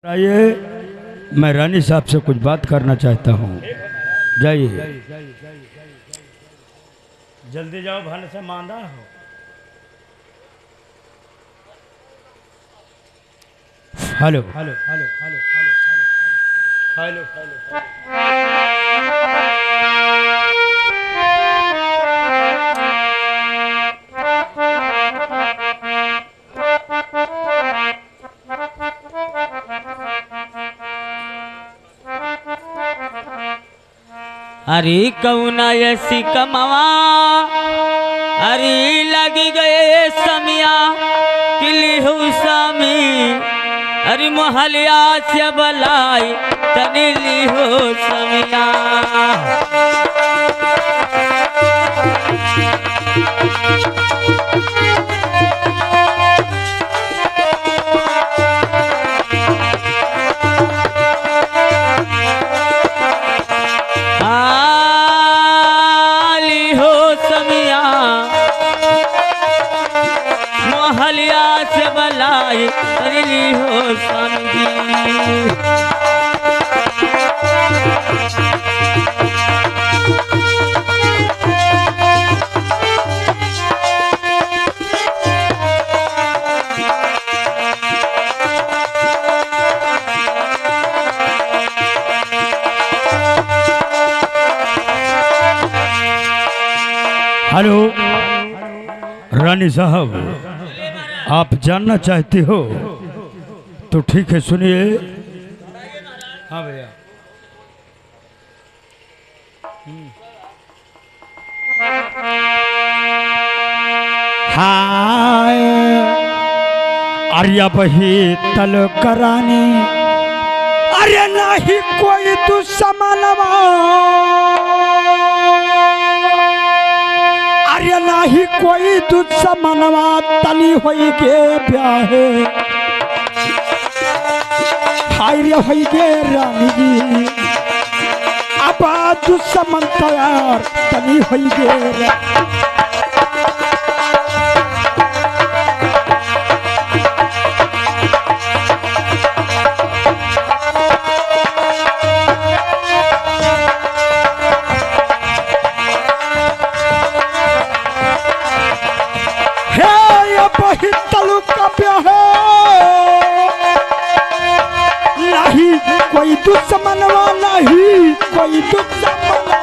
आइए, मैं रानी साहब से कुछ बात करना चाहता हूँ। जाइए, जल्दी जाओ, भले से मांदा हो। Hello hello hello hello hello hello अरे कौना ऐसी कमावा अरे लगी गए समिया किली हो समी अरे मोहलिया से बलाई तनिली हो समिया मोहलिया से बलाई तनिली हो समी हेलो रानी साहब, आप जानना चाहते हो तो ठीक है, सुनिए। हाँ भैया, हाय अरिया बही तल करानी, अरे नहीं कोई दुश्मनवा, अरे नाही कोई दुश्मनवा तली होई के ब्याहे, हाय रे होई के रानी जी अब दुश्मन तैयार तली होई के। नहीं कोई दुश्मनवा, नहीं कोई दुश्मनवा,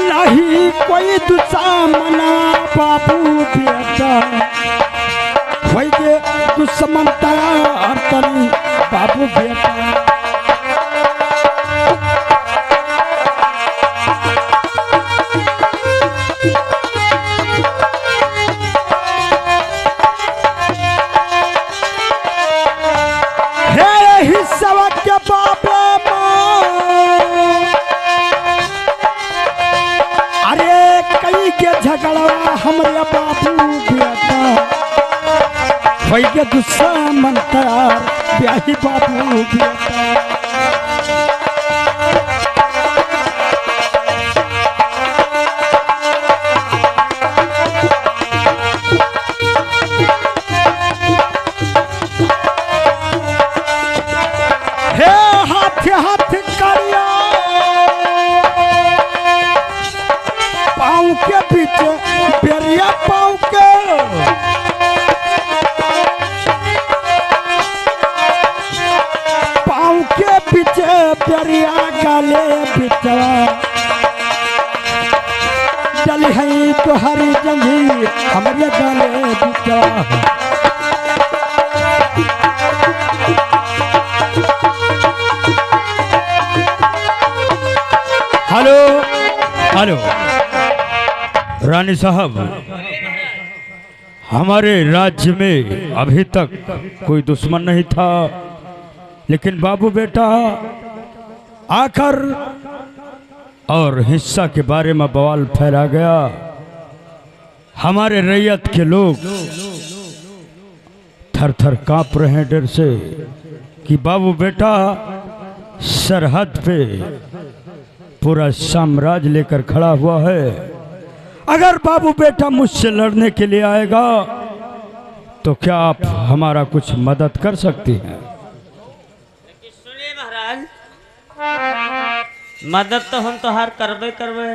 नहीं कोई दुश्मनवा, बाबू बेटा कोई के दुश्मन तैयार तनी बाबू बेटा। अरे कई के झगड़वा हमरे बाबू बेटा होई के दुश्मन तैयार ब्याही बाबू बेटा। हे हाथ हाथ करिया पाँव के पीछे बेरिया, पाँव के पाँव के पीछे बेरिया, गाले बिचवा डली है तुहरी जंजीर हमारे गाले बिचवा। हेलो हेलो रानी साहब, हमारे राज्य में अभी तक कोई दुश्मन नहीं था, लेकिन बाबू बेटा आकर और हिस्सा के बारे में बवाल फैला गया। हमारे रैयत के लोग थर थर कांप रहे हैं डर से कि बाबू बेटा सरहद पे पूरा साम्राज्य लेकर खड़ा हुआ है अगर बाबू बेटा मुझसे लड़ने के लिए आएगा तो क्या आप हमारा कुछ मदद कर सकती हैं? सुनिए महाराज, मदद तो हम तो हर करबे करबे,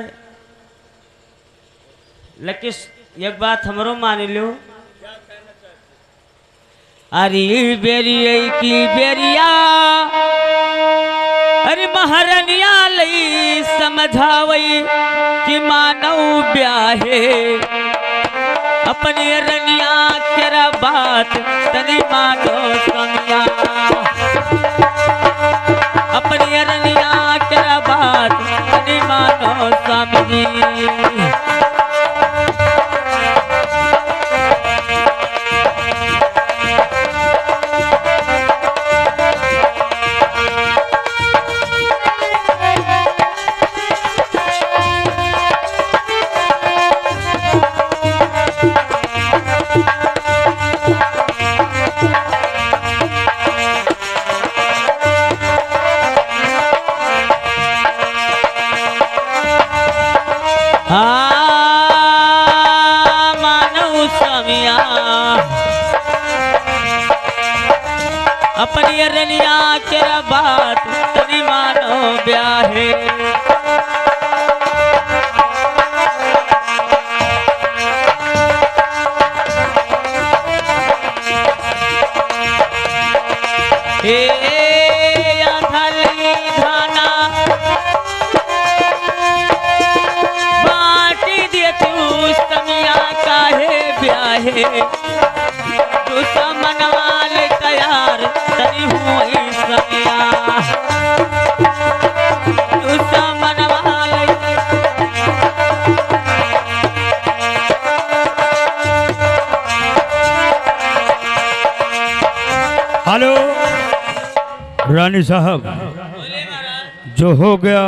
लेकिन एक बात हमरो मान लो। अरे बेरिया की बेरिया, अरे महारनिया लई समझावई कि मानव ब्याहे अपनी रनिया तेरा बात तनी मानो समिया, अपनी रनिया तेरा बात तनी मानो स्वामी। अपनी रनिया तेरा बात तनी मानो ब्याहे, धाना बाटी दे तू समिया काहे ब्याहे, तू समनवाल तैयार तनी हुई समिया, तू समनवाल। हेलो रानी साहब, जो हो गया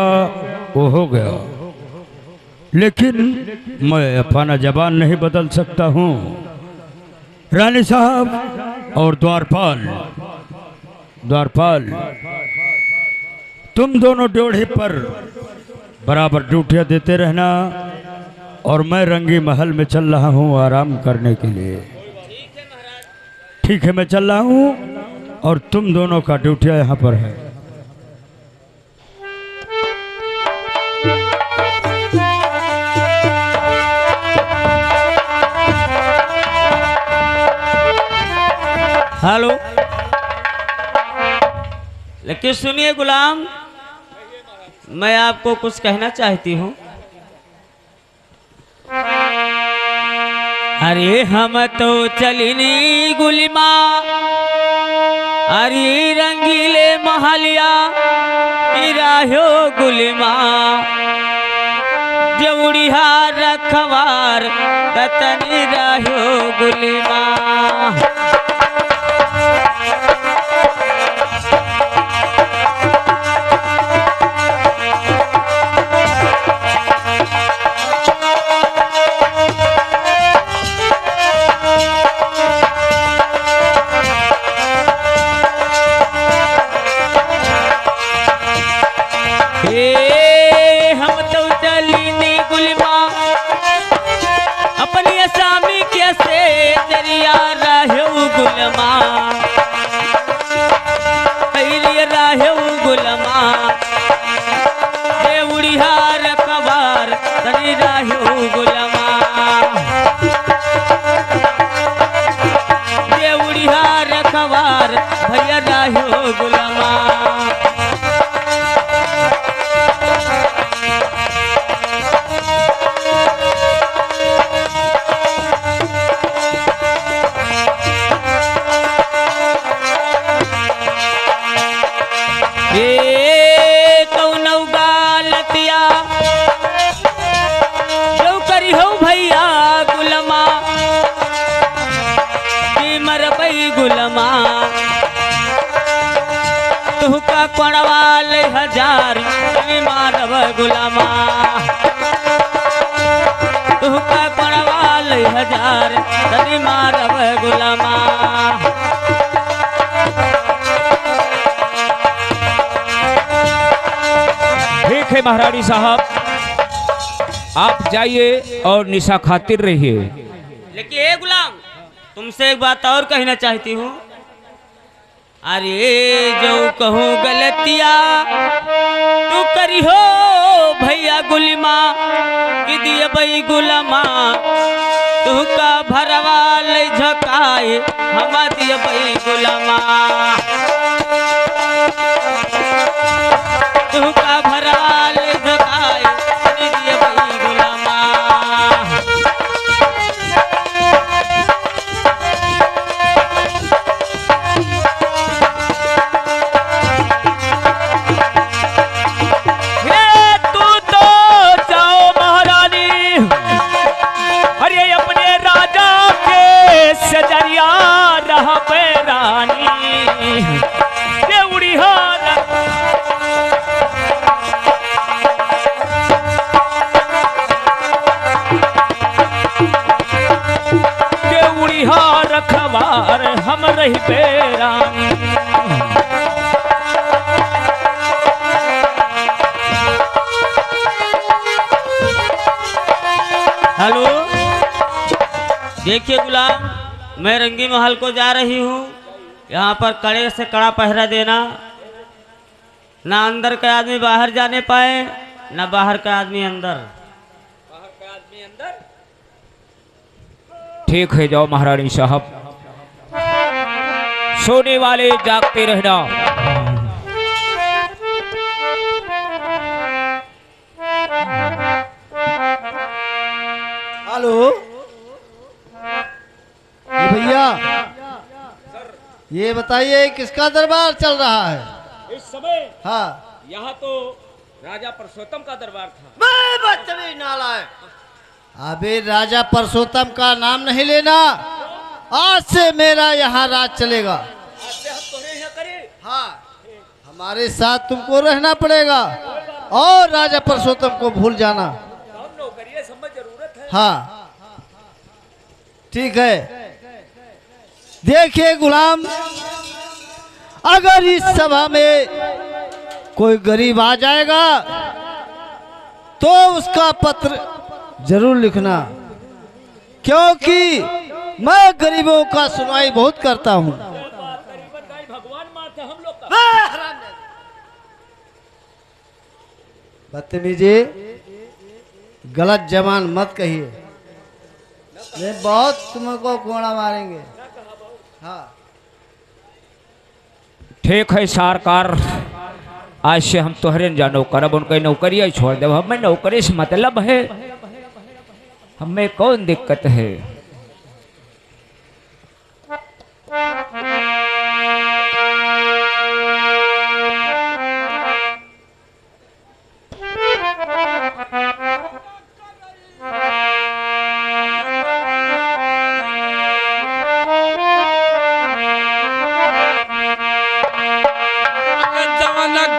वो हो गया, लेकिन मैं अपना जबान नहीं बदल सकता हूँ। रानी साहब और द्वारपाल, तुम दोनों ड्योढ़ी पर बराबर ड्यूटियाँ देते रहना, और मैं रंगी महल में चल रहा हूँ आराम करने के लिए। ठीक है, मैं चल रहा हूँ, और तुम दोनों का ड्यूटियाँ यहाँ पर है। हेलो, लेकिन सुनिए गुलाम, मैं आपको कुछ कहना चाहती हूँ। अरे हम तो चलिनी गुलिमा, अरे रंगीले महलिया राहो गुलिमा, जौड़िया रखवार ततनी राहो गुलिमा। हम तो चलीनी गुलिमा, अपनी असामी कैसे दरिया राहो गुलमा, राहो गुलमा, उड़िया रखवार तनी राहो गुलमा, उड़िया रखवार भैया राहो गुलमा। कौनौ गालतिया जो करी हो भैया गुलमा, मरबई गुलमा, तुहका कोणवाल हजार मारब गुलमा, तुहका कोणवाल हजार मारब गुलमा। ठीक है महारानी साहब, आप जाइए और निशा खातिर रहिए। लेकिन ए गुलाम, तुमसे एक बात और कहना चाहती हूँ। अरे जो कहूँ गलतिया तू करी हो भैया गुलिमा कि दिए बई गुलामा तू का भरवा ले झकाए हम दिए बई गुलामा तू का भरवा ले झकाए दिए बई गुलामा। सजरिया रह रानी उड़ी रखवार हम रही बेरानी। हेलो, देखिए गुलाम, मैं रंगी महल को जा रही हूँ। यहाँ पर कड़े से कड़ा पहरा देना, ना अंदर का आदमी बाहर जाने पाए ना बाहर का आदमी अंदर। ठीक है, जाओ महारानी साहब। सोने वाले जागते रहना। हेलो भैया, ये बताइए किसका दरबार चल रहा है इस समय? हाँ, यहाँ तो राजा परसोत्तम का दरबार था। मैं बदतमीज नालायक, अबे राजा परसोत्तम का नाम नहीं लेना। आज से मेरा यहाँ राज चलेगा। हाँ, हमारे साथ तुमको रहना पड़ेगा और राजा परसोत्तम को भूल जाना। हाँ ठीक है। देखिए गुलाम, अगर इस सभा में कोई गरीब आ जाएगा तो उसका पत्र जरूर लिखना, क्योंकि मैं गरीबों का सुनवाई बहुत करता हूँ। बदतमीजी, गलत जबान मत कहिए, नहीं बहुत तुमको कोड़ा मारेंगे। हाँ ठीक है सरकार, आज से हम तोहरे न जानो करब, उनके नौकरी छोड़ दे। हमें नौकरी से मतलब है, हमें कौन दिक्कत है।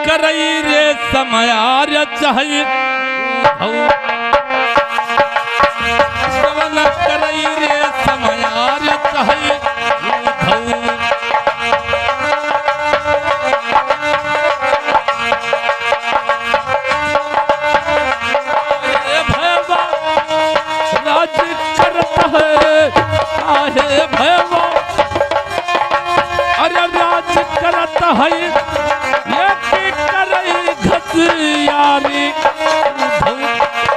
करई रे समार चाहिए करई रे समार चाहिए राज करता है आहे भैया, अरे राज करता है यारी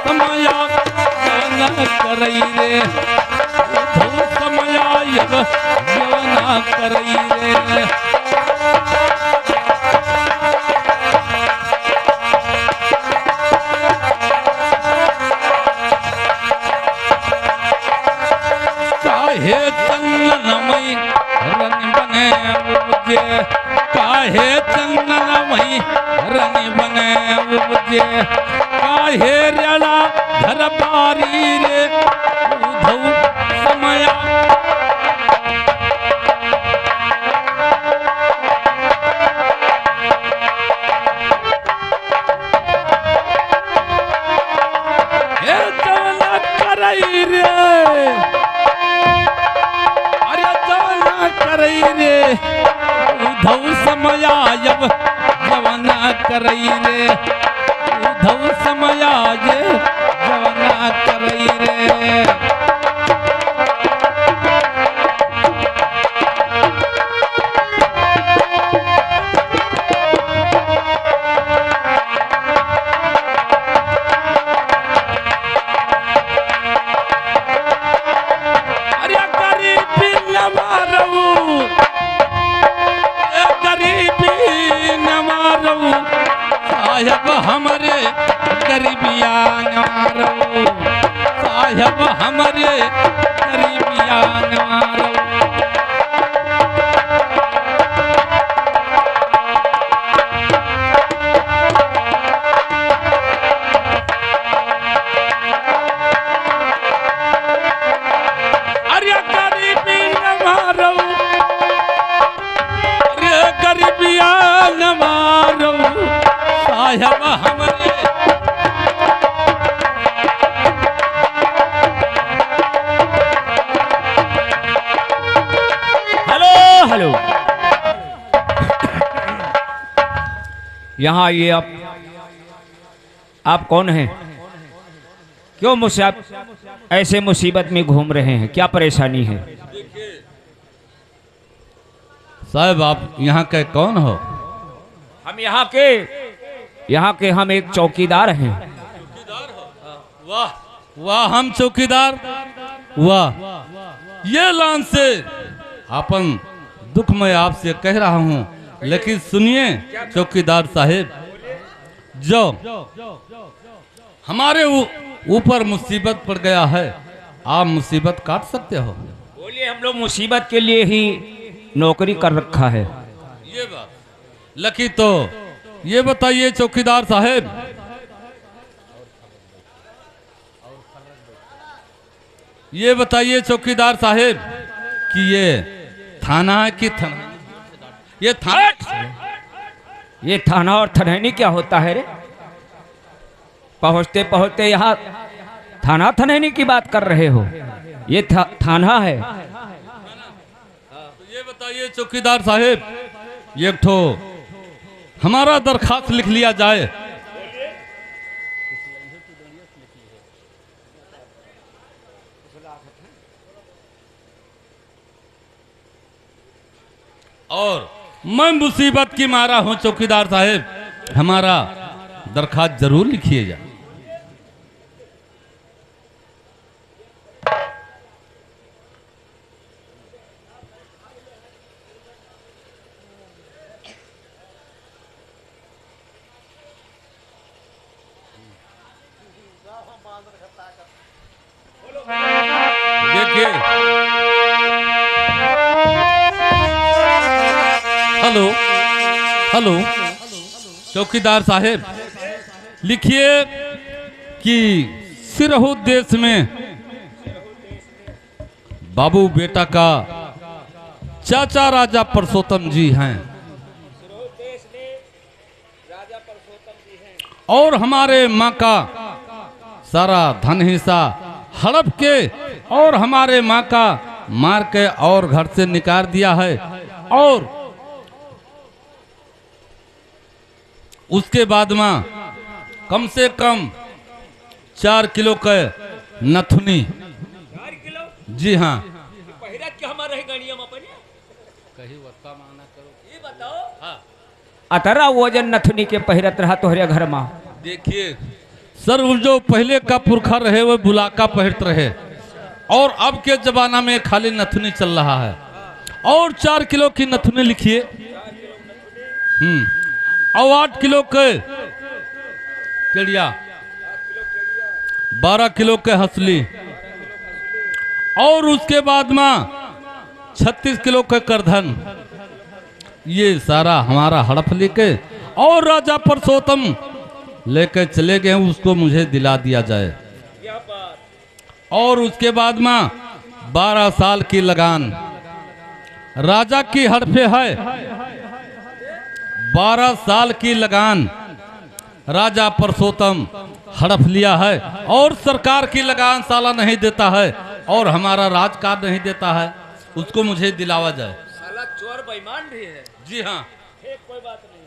समया करई रे समया ना करई रे। काहे चंदनमई रंग बने उपजे, काहे चंदनमई रंग बने उपजे, काहे रेड़ा घर बारी रे उधौ समया। हे जवना करई रे, अरे जवना करई रे उधौ समया जब जवना करई रे उधौ समया जे जवना नारो साहेब हमारे गरीबिया नारो अरे गरीबी न मारो अरे गरीबिया न मारो साहेब हमारे हेलो यहाँ आइए आप कौन हैं? क्यों मुझसे आप ऐसे मुसीबत में घूम रहे हैं? क्या परेशानी है? साहब आप यहाँ के कौन हो? हम यहाँ के हम एक चौकीदार हैं। वाह वाह हम चौकीदार वाह ये लान से अपन दुख मैं आपसे कह रहा हूँ लेकिन सुनिए चौकीदार साहेब जो हमारे ऊपर मुसीबत पड़ गया है आप मुसीबत काट सकते हो? बोलिए। हम लोग मुसीबत के लिए ही नौकरी कर रखा है। ये बात लकी तो ये बताइए चौकीदार साहेब ये बताइए चौकीदार साहेब कि ये थाना है कि थाना ये थाना और थनैनी क्या होता है रे? पहुँचते पहुँचते यहाँ थाना थनैनी की बात कर रहे हो? ये थाना है। तो ये बताइए चौकीदार साहेब ये ठो हमारा दरखास्त लिख लिया जाए। और मैं मुसीबत की मारा हूं चौकीदार साहेब हमारा दरखास्त जरूर लिखिए जाए। देखिए हेलो हेलो चौकीदार साहेब लिखिए कि सिरहू देश में बाबू बेटा का चाचा राजा परसोत्तम जी हैं और हमारे माँ का सारा धन हिस्सा हड़प के और हमारे माँ का मार के और घर से निकाल दिया है और उसके बाद में कम से कम 4 किलो का नथुनी। जी हाँ अतरा वजन नथुनी के पहिरत रहा तोहरे घर में। देखिए सर जो पहले का पुरखा रहे वो बुलाका पहनते रहे और अब के जमाना में खाली नथुनी चल रहा है और 4 किलो की नथुनी लिखिए। और 8 किलो के चिड़िया 12 किलो के हंसली और उसके बाद में 36 किलो के करधन। ये सारा हमारा हड़प लेके और राजा परसोत्तम लेकर चले गए उसको मुझे दिला दिया जाए और उसके बाद में 12 साल की लगान राजा की हड़पे है। 12 साल की लगान राजा परसोत्तम हड़प लिया है और सरकार की लगान साला नहीं देता है और हमारा राज कार्ड नहीं देता है उसको मुझे दिलावा जाए। साला चोर बेईमान भी है। जी हाँ कोई बात नहीं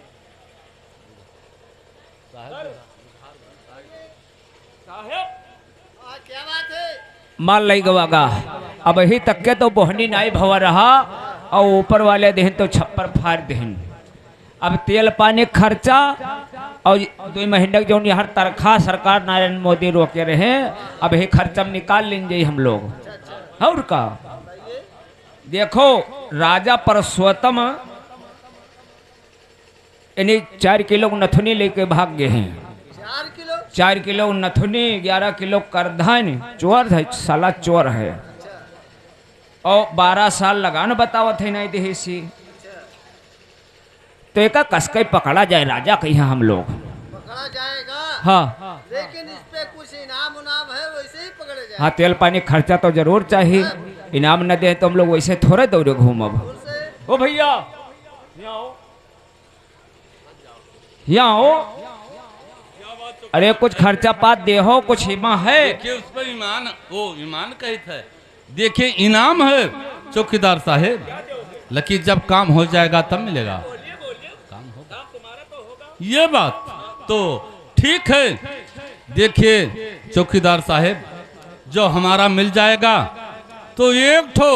क्या बात है? मान लाई गवागा अब ही तक के तो बोहनी नाई भवा रहा और ऊपर वाले देहन तो छप्पर फाड़ देहन। अब तेल पानी खर्चा और 2 महीने जो हर तरखा सरकार नरेंद्र मोदी रोके रहे अब ही खर्चा निकाल लेंगे हम लोग। और का देखो राजा परसोत्तम यानी 4 किलो नथुनी लेके भाग गए हैं। 4 किलो 4 किलो नथुनी, 11 किलो करधन, चोर है, साला चोर है। और 12 साल लगान बतावत है नहीं देसी। तो एक कसके पकड़ा जाए राजा कहीं हम लोग। पकड़ा जाएगा, हाँ लेकिन इस पे कुछ इनाम उनाम है, वैसे ही पकड़े जाएगा। हाँ, तेल पानी खर्चा तो जरूर चाहिए, इनाम न दे तो हम लोग वैसे थोड़े दौड़े घूमब। ओ भैया यहाँ आओ, अरे कुछ खर्चा पात दे हो, कुछ हिमा है। देखिए उस पर ईमान, वो ईमान कही था। देखिए इनाम है चौकीदार साहेब, लेकिन जब काम हो जाएगा तब मिलेगा। काम होगा ये बात तो ठीक है। देखिए चौकीदार साहेब, जो हमारा मिल जाएगा तो एक ठो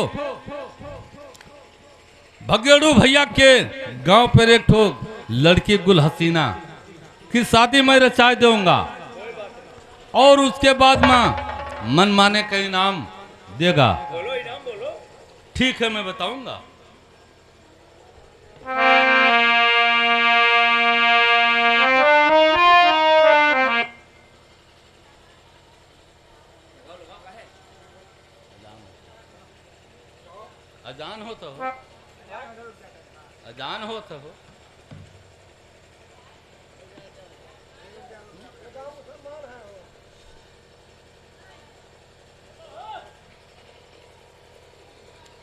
भगेड़ू भैया के गांव पर एक ठो लड़की गुल हसीना की शादी मैं रचा दूंगा, और उसके बाद में मन माने का इनाम देगा। ठीक है मैं बताऊंगा। अजान हो तो हो, अजान हो तो हो।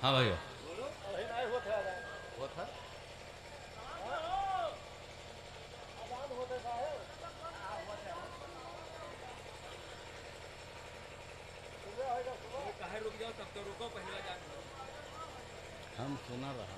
हाँ भैया हम सुना रहा